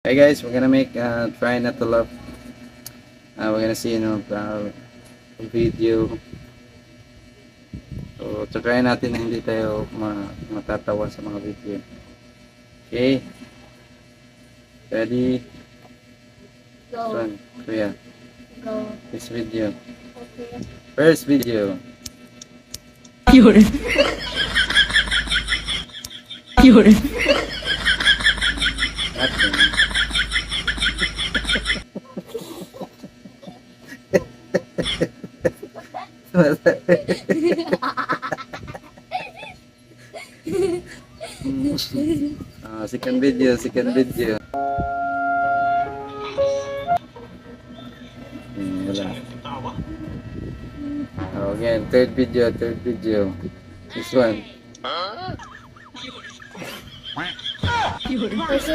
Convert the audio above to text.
Hey guys, we're gonna make try not to laugh. We're gonna see video. So try natin na hindi tayo matatawa sa mga video. Okay. Ready? Go. One, Kuya. Go. This video. Okay. First video. Yun. Yun. Action. Second video, second video. Wala. Again, third video, third video. This one. Yun. Kasi